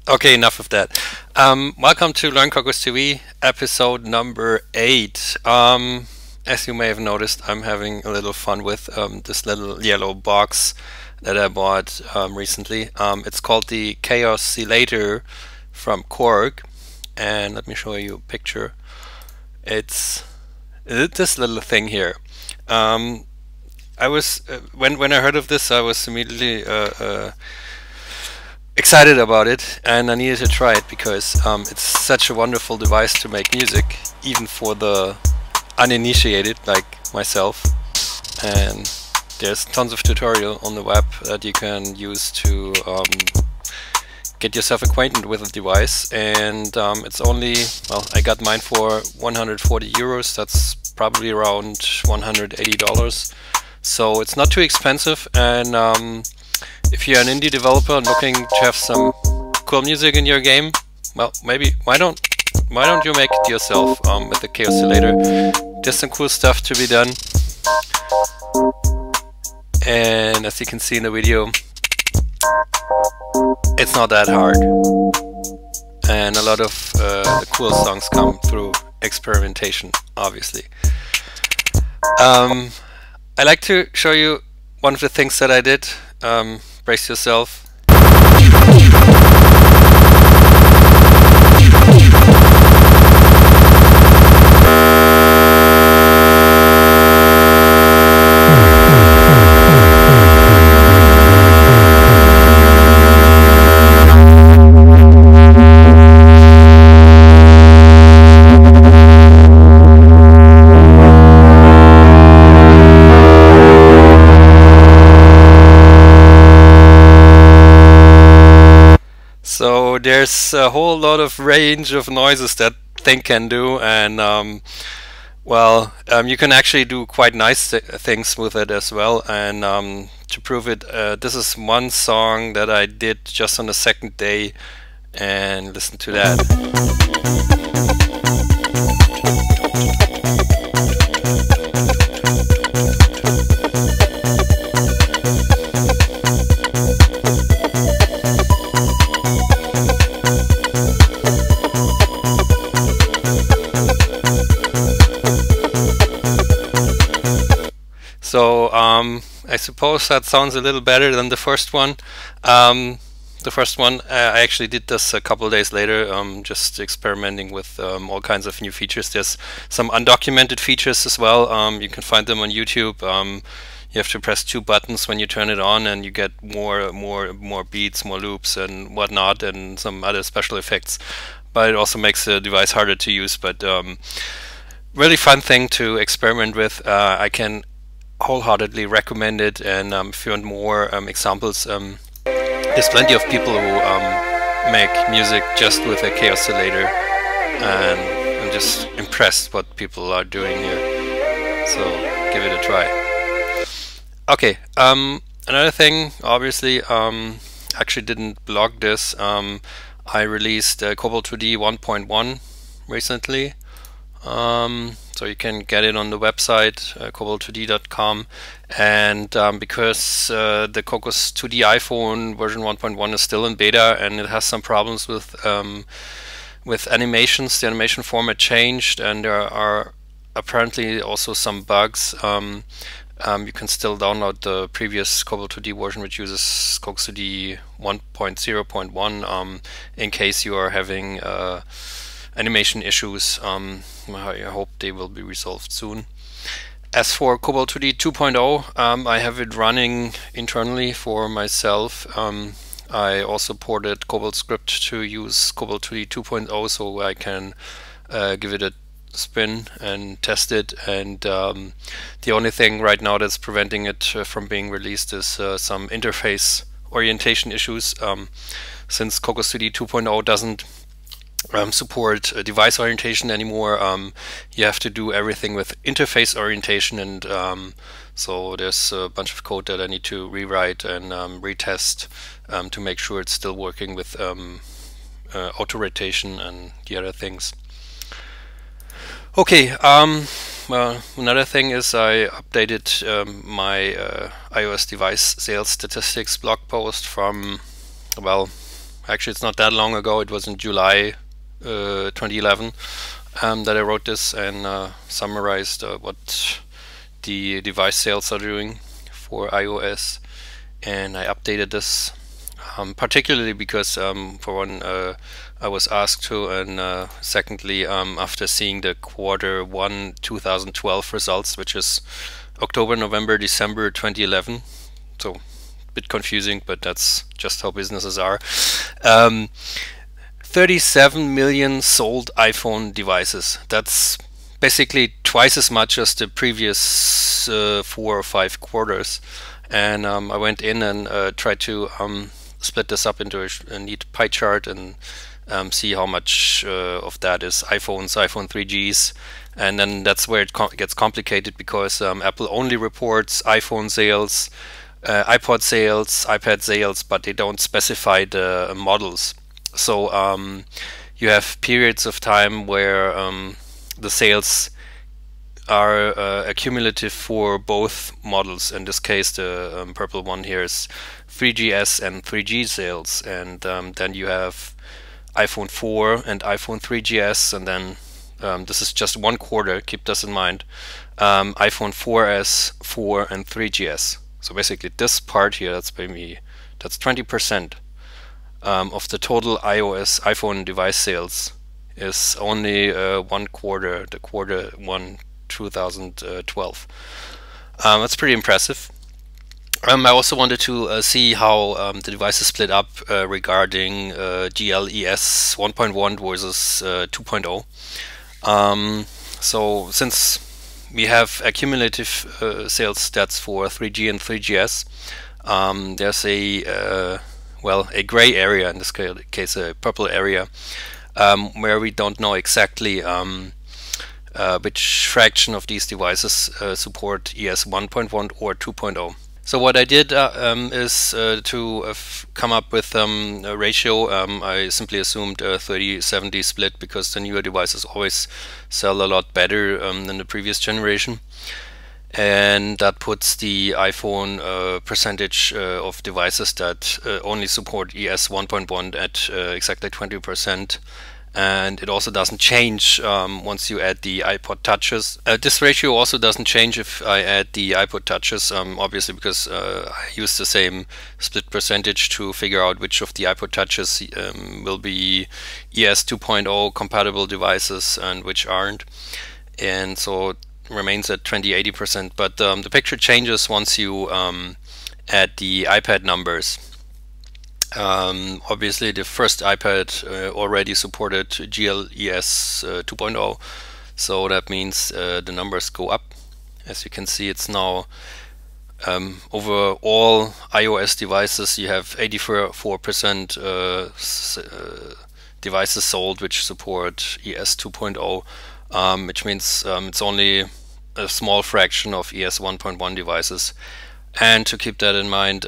Okay, enough of that. Welcome to LearnCocosTV, episode number 8. As you may have noticed, I'm having a little fun with this little yellow box that I bought recently. It's called the KobiOSsilator from Korg, and let me show you a picture. It's this little thing here. I was when I heard of this, I was immediately excited about it, and I needed to try it because it's such a wonderful device to make music, even for the uninitiated like myself. And there's tons of tutorial on the web that you can use to get yourself acquainted with the device. And it's only, well, I got mine for 140 euros. That's probably around $180. So it's not too expensive, and if you're an indie developer looking to have some cool music in your game, well, maybe why don't you make it yourself with the KobiOSsilator? There's some cool stuff to be done, and as you can see in the video, it's not that hard, and a lot of the cool songs come through experimentation, obviously. I like to show you one of the things that I did. Brace yourself. So there's a whole lot of range of noises that thing can do, and you can actually do quite nice things with it as well. And to prove it, this is one song that I did just on the second day, and listen to that. So I suppose that sounds a little better than the first one. The first one, I actually did this a couple of days later, just experimenting with all kinds of new features. There's some undocumented features as well. You can find them on YouTube. You have to press 2 buttons when you turn it on, and you get more beats, more loops, and whatnot, and some other special effects. But it also makes the device harder to use. But really fun thing to experiment with. I can wholeheartedly recommend it, and if you want more examples, there's plenty of people who make music just with a KobiOSsilator, and I'm just impressed what people are doing here, so give it a try. Okay, another thing, obviously, actually didn't blog this. I released KobiOSsilator 1.1 recently. So you can get it on the website KobiOSsilator.com, and because the Cocos2D iPhone version 1.1 is still in beta and it has some problems with animations, the animation format changed, and there are apparently also some bugs. You can still download the previous KobiOSsilator version, which uses Cocos2D 1.0.1 in case you are having animation issues. I hope they will be resolved soon. As for KobiOSsilator 2.0, I have it running internally for myself. I also ported KobiOSscript to use KobiOSsilator 2.0, so I can give it a spin and test it. And the only thing right now that's preventing it from being released is some interface orientation issues, since KobiOSsilator 2.0 doesn't support device orientation anymore. You have to do everything with interface orientation, and so there's a bunch of code that I need to rewrite and retest to make sure it's still working with auto rotation and the other things. Okay, well, another thing is I updated my iOS device sales statistics blog post from, well, Actually, it's not that long ago. It was in July 2011 that I wrote this and summarized what the device sales are doing for iOS, and I updated this particularly because for one I was asked to, and secondly after seeing the Q1 2012 results, which is October, November, December 2011, so a bit confusing, but that's just how businesses are. 37 million sold iPhone devices. That's basically twice as much as the previous 4 or 5 quarters. And I went in and tried to split this up into a neat pie chart and see how much of that is iPhones, iPhone 3Gs, and then that's where it gets complicated, because Apple only reports iPhone sales, iPod sales, iPad sales, but they don't specify the models. So you have periods of time where the sales are accumulative for both models. In this case, the purple one here is 3GS and 3G sales, and then you have iPhone 4 and iPhone 3GS, and then this is just one quarter, keep this in mind, iPhone 4S, 4 and 3GS. So basically this part here, that's 20% of the total iPhone device sales is only one quarter, the Q1 2012. That's pretty impressive. I also wanted to see how the devices split up regarding GLES 1.1 versus 2.0. So since we have accumulative sales stats for 3G and 3GS, there's a gray area, in this case a purple area, where we don't know exactly which fraction of these devices support ES 1.1 or 2.0. So what I did is to come up with a ratio. I simply assumed a 30-70 split, because the newer devices always sell a lot better than the previous generation. And that puts the iPhone percentage of devices that only support ES 1.1 at exactly 20%. And it also doesn't change once you add the iPod touches. This ratio also doesn't change if I add the iPod touches, obviously, because I use the same split percentage to figure out which of the iPod touches will be ES 2.0 compatible devices and which aren't. And so it remains at 20-80%, but the picture changes once you add the iPad numbers. Obviously the first iPad already supported GLES 2.0, so that means the numbers go up. As you can see, it's now over all iOS devices you have 84% devices sold which support ES 2.0, which means it's only a small fraction of ES 1.1 devices. And to keep that in mind,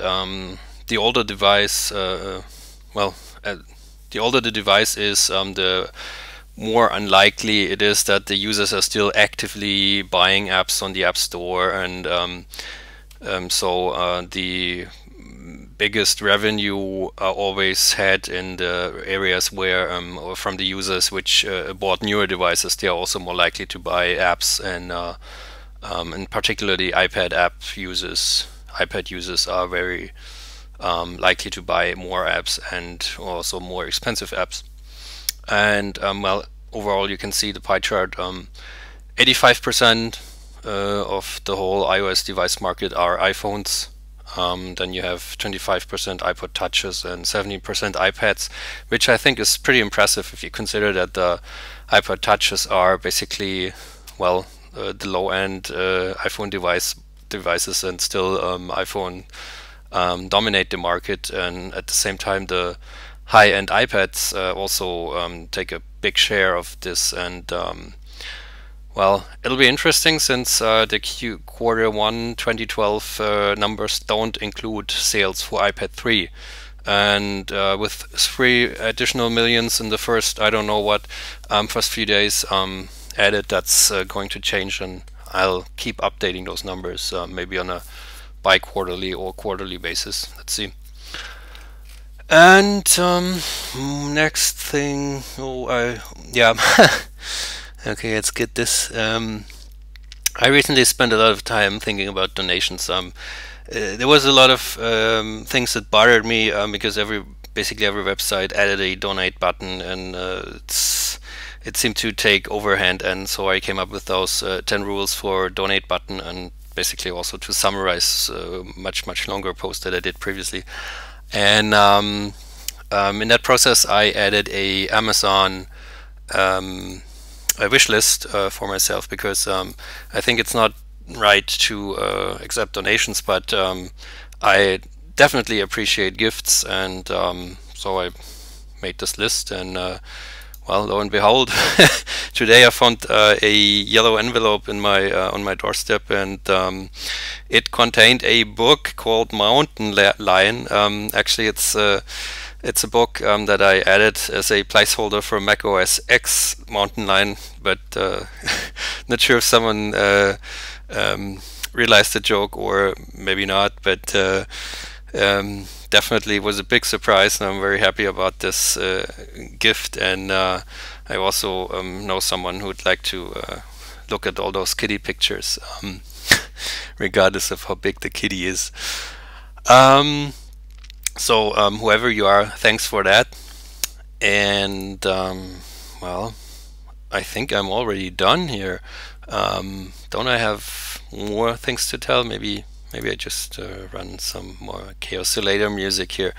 the older device, the older the device is, the more unlikely it is that the users are still actively buying apps on the App Store, and so the biggest revenue are always had in the areas where, or from the users which bought newer devices. They are also more likely to buy apps, and particularly iPad users are very likely to buy more apps and also more expensive apps. And well, overall you can see the pie chart. 85% of the whole iOS device market are iPhones. Then you have 25% iPod touches and 70% iPads, which I think is pretty impressive if you consider that the iPod touches are basically, well, the low-end iPhone devices, and still iPhone dominate the market, and at the same time the high-end iPads also take a big share of this. And well, it'll be interesting, since the Q1 2012 numbers don't include sales for iPad 3, and with 3 additional millions in the first, I don't know what, first few days added, that's going to change, and I'll keep updating those numbers, maybe on a bi-quarterly or quarterly basis. Let's see. And next thing, yeah. Okay, let's get this. I recently spent a lot of time thinking about donations. There was a lot of things that bothered me because basically every website added a donate button, and it seemed to take overhand. And so I came up with those 10 rules for donate button, and basically also to summarize much longer post that I did previously. And in that process, I added a Amazon a wish list for myself, because I think it's not right to accept donations, but I definitely appreciate gifts, and so I made this list. And well, lo and behold, today I found a yellow envelope in my on my doorstep, and it contained a book called Mountain Lion. Actually, it's a book that I added as a placeholder for Mac OS X Mountain Lion, but not sure if someone realized the joke or maybe not, but definitely was a big surprise, and I'm very happy about this gift. And I also know someone who would like to look at all those kitty pictures, regardless of how big the kitty is. So whoever you are, thanks for that. And well, I think I'm already done here. Don't I have more things to tell? Maybe I just run some more KobiOSsilator music here.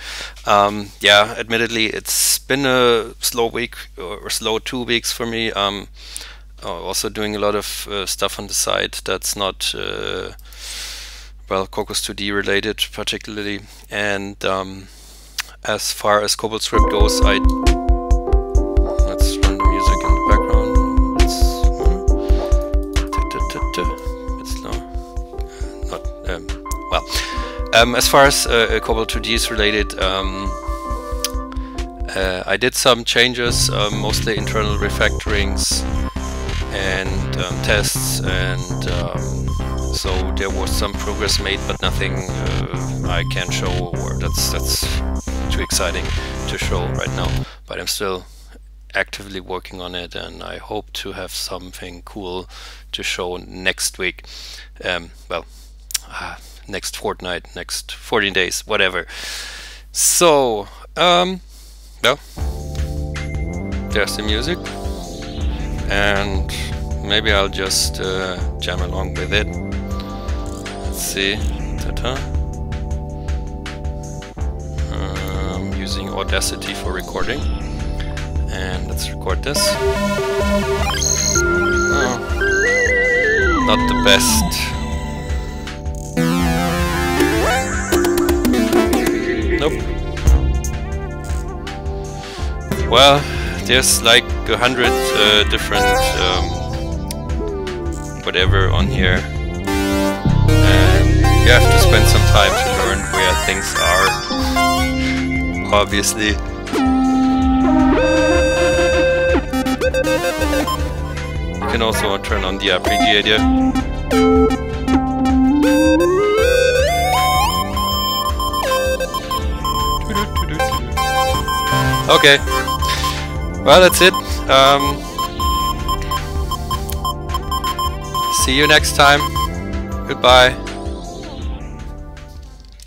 Yeah, admittedly, it's been a slow week, or slow 2 weeks for me. Also doing a lot of stuff on the side that's not well, Cocos2D related particularly. And as far as CoboScript goes, let's run the music in the background. It's not well. As far as Cobol2D is related, I did some changes, mostly internal refactorings and tests, and so there was some progress made, but nothing I can show, or that's too exciting to show right now. But I'm still actively working on it, and I hope to have something cool to show next week. Well, next fortnight, next 14 days, whatever. So, well, there's the music, and maybe I'll just jam along with it. Let's see. Ta-ta. I'm using Audacity for recording, and let's record this. Oh, not the best. Nope. Well, there's like 100 different whatever on here, and you have to spend some time to learn where things are, obviously. You can also turn on the abbreviator. Okay, well, that's it. See you next time. Goodbye.